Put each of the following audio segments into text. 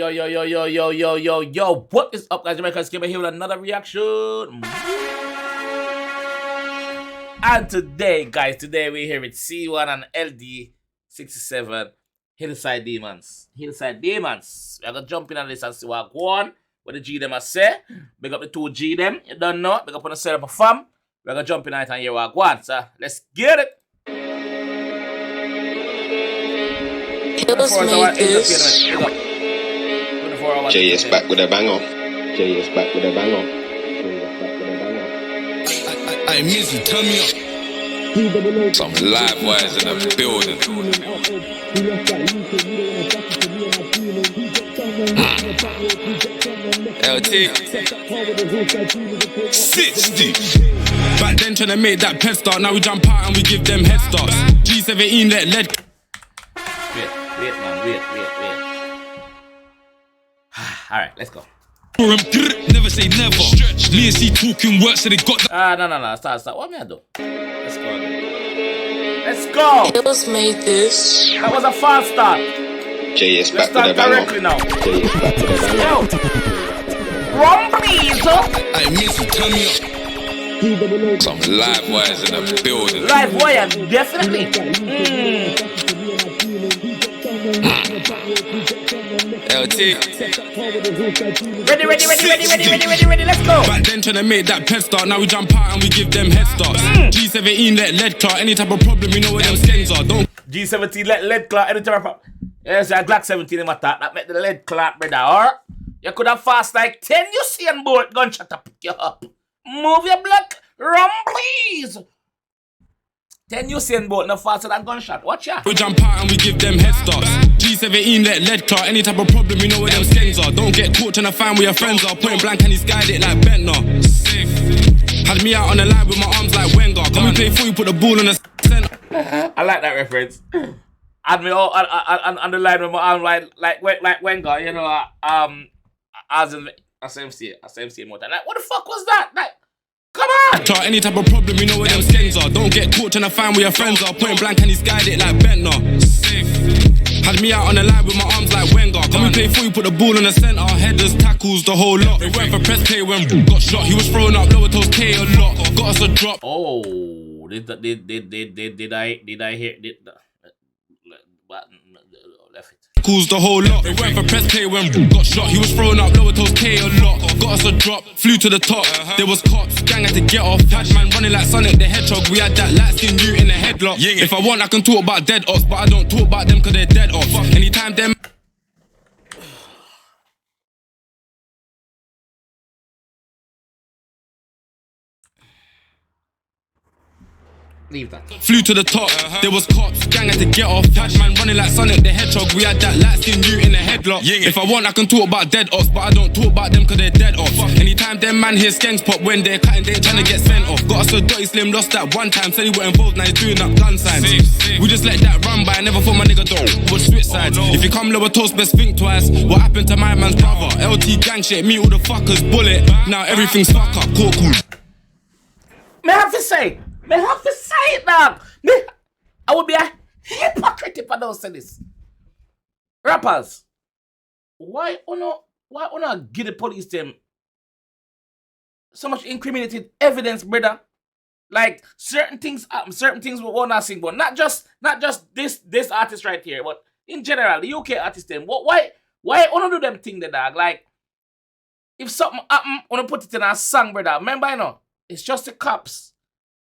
yo. What is up, guys? Jamaica's here with another reaction. And today, guys, we're here with C1 and LD67, Hillside Demons. Hillside Demons. We're going to jump in on this and see what go on, what the G them are say. Big up the two G them. You don't know. Big up on the set up a fam. We're going to jump in on it and hear what go on. So, let's get it. JS back with a banger. JS back with a banger. Hey, Mizzy, turn me up. Some live wires in the building. LT 60. Back then trying to make that pet start. Now we jump out and we give them head starts. G17 let lead. Wait, man. Alright, let's go. Never say never. Me and C talking work, so they got that. No. Start. What am I do? Let's go. Hills made this. That was a fast start. JS Let's back with a start banger. directly now. JS back with a banger. Yo. Run, please. Hey, Mizzy, turn me up. Some live wires in the building. Live wire, definitely. LT. Ready. Let's go. Back then trying to make that pet start. Now we jump out and we give them head starts. G17 let lead clot. Any type of problem, you know where them skins are. Don't G17 let lead clot any time. Yes, a Glock 17 in my top. That make the lead clot, brother. Or you could have fast like 10 Usain Bolt gunshot to pick you up. Move your block. Run, please. 10 Usain Bolt no faster than gunshot. Watch ya. we jump out and we give them head starts. G17 let lead clot. Any type of problem, you know where them skins are. Don't get caught trying to find where your friends are. Point blank and he skied it like Bentner. Had me out on the line with my arms like Wenger. Come and play before you put the ball on the center. I like that reference. Had me all on the line with my arms like Wenger. You know, as in I same more time. Like, what the fuck was that? Like, come on! Any type of problem, you know where them skins are. Don't get caught trying to find where your friends are. Point blank and he skied it like Bentner. Had me out on the line with my arms like Wenger. Come and play before you put the ball in the center. Headers, tackles, the whole lot. They went for press play when got shot. He was throwing up lower toes K a lot. Got us a drop. Oh, did I hear? Left it. Tackles, the whole lot. They went for press play when got shot. He was throwing up lower toes K a lot. Got us a drop. Flew to the top. There was cops. Gang had to get off. Had man running like Sonic the Hedgehog. We had that light skin you in the headlock. If I want, I can talk about dead ops, but I don't talk about them cause they're dead ops. Anytime them Leave that. flew to the top, there was cops, gang had to get off. Had man running like Sonic the Hedgehog. We had that light skin you in the headlock. If I want, I can talk about dead ops, but I don't talk about them cause they're dead off. Anytime them man hear skanks pop when they're cutting, they're trying to get sent off. Got us a dirty slim, lost that one time, said he were involved, now he's doing up gun signs. We just let that run by, I never thought my nigga though was switch sides. If you come lower toast, best think twice. What happened to my man's brother? LT gang shit, me all the fuckers, bullet. Now everything's fuck up, cool. May I have to say it, dog. I would be a hypocrite if I don't say this. Rappers, why not give the police them so much incriminated evidence, brother? Like certain things we wanna sing, but not just this artist right here, but in general, the UK artist them. Why wanna do them thing, the dog? Like if something happen, wanna put it in a song, brother. Remember, you know, it's just the cops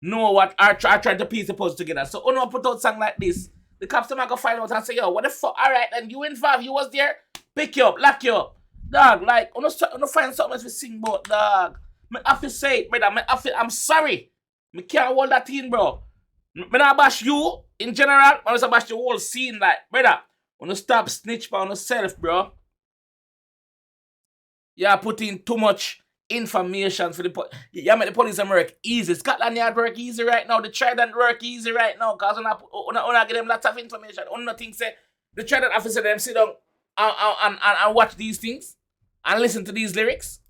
know what are trying to piece the puzzle together. So when I put out song like this, the cops might go find out and say, yo, what the fuck? Alright, then you involved, you was there, pick you up, lock you up. Dog, like, I find something else to sing about, dog. I have to say it, brother. I'm sorry. I can't hold that in, bro. I not bash you in general, I just bash the whole scene, like, brother. When you stop snitch on yourself, bro. You put in too much information for the police. You make the police work easy. Scotland Yard work easy right now. The Trident work easy right now. Because when I give them lots of information, nothing say the Trident officer them sit down and watch these things and listen to these lyrics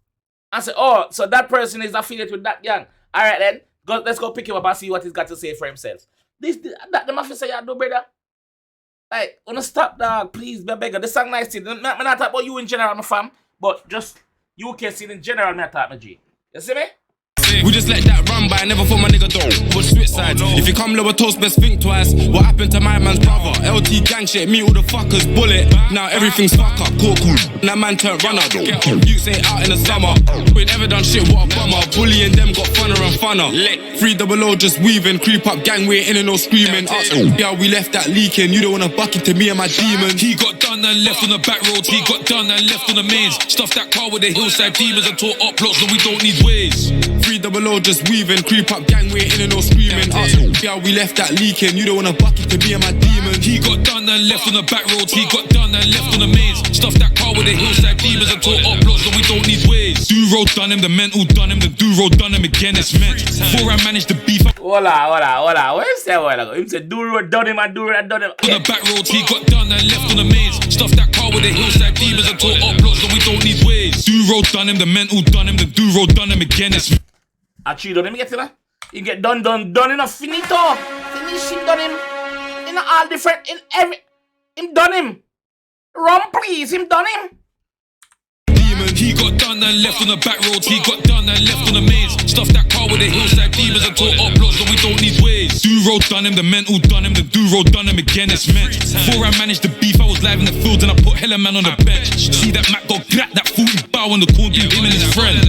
and say, oh, so that person is affiliated with that gang. Alright then, let's go pick him up and see what he's got to say for himself. That the officer you do, brother. Like, wanna stop, dog, please, be beggar. The song nice thing. I'm not talking about you in general, my fam, but just UK scene in general, me talk, my G. You see me? We just let that run by, never thought my nigga don't. Was switch sides. If you come lower toast, best think twice. What happened to my man's brother? LT gang shit, me all the fuckers bullet. Now everything's fuck up, cool. That man turned runner. You say out in the summer. We never done shit, what a bummer. Bullying them got funner and funner. 300 just weaving, creep up gang, we ain't in no screaming. Yeah, we left that leaking. You don't want a bucket to me and my demons. He got done and left on the back roads. He got done and left on the mains. Stuffed that car with the hillside demons and tore up blocks, so we don't need ways. 300 just weaving, creep up gang, we ain't in no screaming. Yeah, we left that leaking. You don't want a bucket to me and my demons. He got done and left on the back roads. He got done and left on the mains. Stuffed that car with the hillside demons and tore up blocks, so we don't need ways. Do-road done him, the mental done him, the do-road done him again, it's meant. Before I managed to beef up. Hola. What you say, hola? Him say, do-road done him and do-road done him. On the back roads, he got done and left on the mains. Stuffed that car with the hillside demons and tore up blocks, so we don't need ways. Do-road done him, the mental done him, the do-road done him again, it's meant. Actually, don't him get it, he get done in a finito. Finishing done him. In all different, in every, him done him. Run please, him done him. He got done and left on the back roads. He got done and left on the mains. Stuffed that car with the hillside demons and tore up blocks, so we don't need ways. Do-road done him, the mental done him, the do-road done him again, it's meant. Before I managed to beef, I was live in the field and I put hella man on the bench. See that Mac go grab that 40 bow on the corner, him and his friend.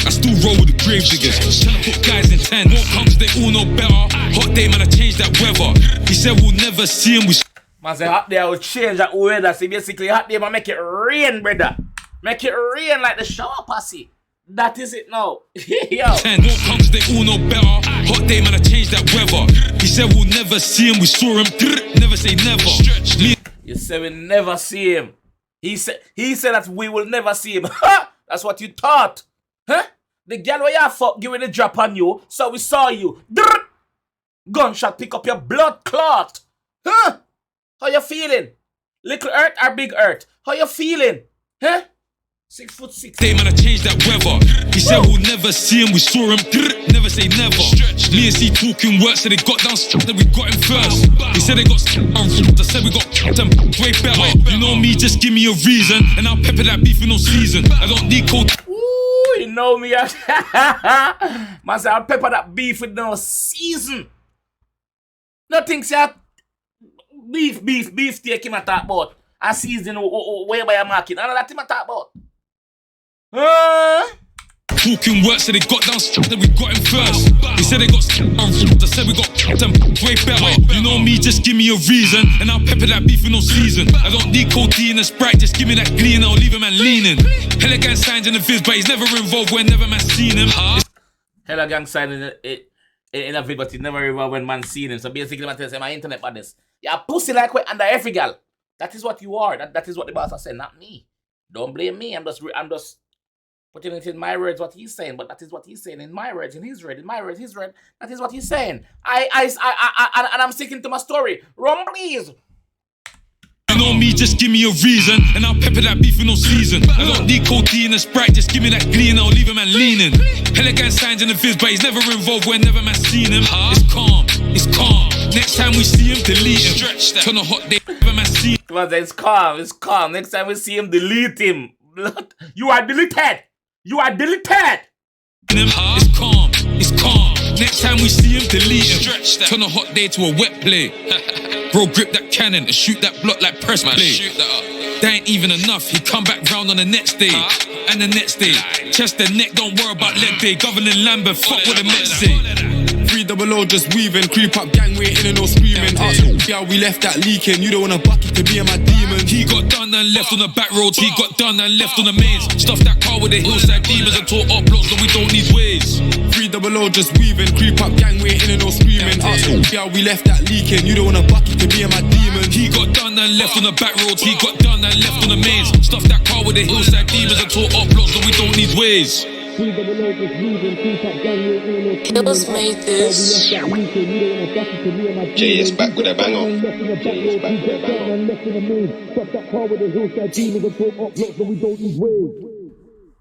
I still roll with the grave diggers, trying to put guys in 10. More comes, they all know better. Hot day, man, I changed that weather. He said we'll never see him. Man say hot day, I will change that weather. See, basically hot day, man, make it rain, brother. Make it rain like the shower posse. That is it now. Yo. 10 more comes, they all know better. Hot day, man, I changed that weather. He said we'll never see him. We saw him. Never say never. You said we never see him. He said that we will never see him. That's what you thought. Huh? The girl where you fuck giving a drop on you, so we saw you. Gunshot pick up your blood clot. Huh? How you feeling? Little earth or big earth? How you feeling? Huh? 6'6". Day, man, I changed that weather. He said we'll never see him. We saw him. Never say never. Me and C talking work, so they got down, then we got him first. He said they got I said we got them way better. You know me, just give me a reason, and I'll pepper that beef in no season. I don't need cold. You know me. Man say I'll pepper that beef with no season. Nothing say beef steak him a talk about. A season where by a market. None of that him a talk about. Talking work, so they got down, then we got him first. He said they got I said we got them way better. You know me, just give me a reason, and I'll pepper that beef in no season. I don't need codeine and Sprite, just give me that glee and I'll leave a man leaning. Hella gang signs in the viz, but he's never involved when never man seen him. Hella gang sign in a vid, but he's never involved when man seen him. So basically, man tells him my internet badness. You're pussy like we under every gal. That is what you are. That is what the boss has said, not me. Don't blame me. I'm just putting it in my words what he's saying, but that is what he's saying in my words, in his word, in my words, his word. That is what he's saying. And I'm sticking to my story. Run, please. You know me, just give me a reason, and I'll pepper that beef in no season. I don't need codeine and Sprite, just give me that glee and I'll leave a man leaning. Hella gang signs in the viz, but he's never involved when never man seen him. It's calm, it's calm. Next time we see him, delete him. Stretch that. Turn a hot day, never man see him. It's calm. Next time we see him, delete him. You are deleted. You are deleted. It's calm, it's calm. Next time we see him, delete him. Stretch that. Turn a hot day to a wet play. Bro, grip that cannon and shoot that block like press play. Shoot that up. That ain't even enough. He come back round on the next day and the next day. Chest and neck, don't worry about leg day. Governing Lambert, fuck what the Mets say. 300 just weaving, creep up gang, we ain't in no screaming. Yeah, we left that leaking. You don't want a bucket to me and my demons. He got done and left on the back roads. He got done and left on the mains. Stuffed that car with the hillside demons and tore up blocks, so we don't need ways. 300 just weaving, creep up gang, we ain't in no screaming. Yeah, we left that leaking. You don't want a bucket to me and my demons. He got done and left on the back roads. He got done and left on the mains. Stuffed that car with the hillside demons and tore up blocks, so we don't need ways. Hills made this. JS back with a banger. JS back with a banger.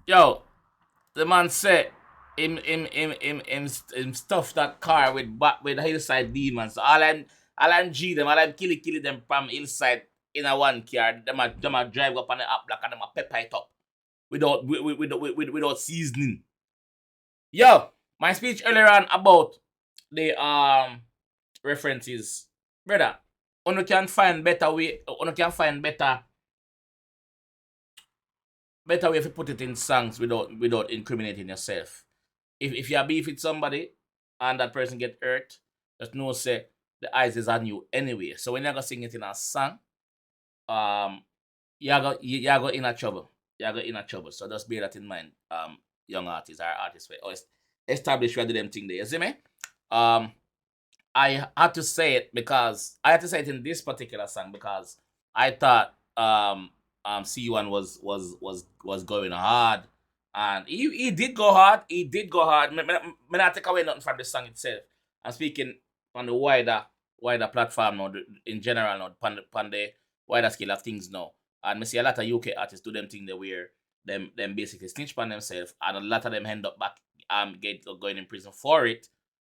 Yo, the man said him stuffed that car with Hillside demons. All all I'm G them, all I'm killy them from Hillside in a one car. Them a drive up on the up block and them a pepper it up without seasoning. Yo, my speech earlier on about the references, brother. You can find better way. You can find better way to put it in songs without incriminating yourself. If you are beef with somebody and that person get hurt, just know say the eyes is on you anyway. So when you're gonna sing it in a song, you go in a trouble. You go in a trouble. So just bear that in mind, young artists or artists or establish where do them thing there. You see me? I had to say it because I had to say it in this particular song because I thought C1 was going hard, and he did go hard. He did go hard. Me not take away nothing from the song itself. I'm speaking on the wider platform now, in general now, on the wider scale of things now. And me see a lot of UK artists do them thing they where them basically snitch on themselves, and a lot of them end up back going in prison for it.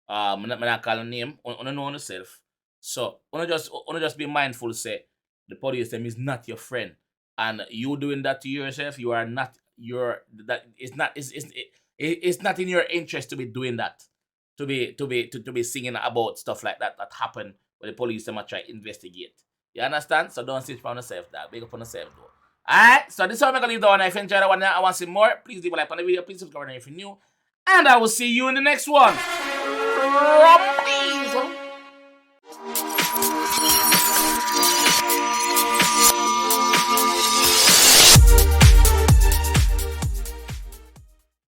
Me not call a name, on know yourself. So wanna just be mindful, say the police them is not your friend. And you doing that to yourself, you are not it's not in your interest to be doing that. To be singing about stuff like that happen when the police them try to investigate. You understand? So don't sit on yourself, dog. Big up on yourself though. Alright, so this is how I'm gonna leave the one. If you enjoyed that one, I want to see more. Please leave a like on the video, please subscribe if you're new. And I will see you in the next one. Rumpies.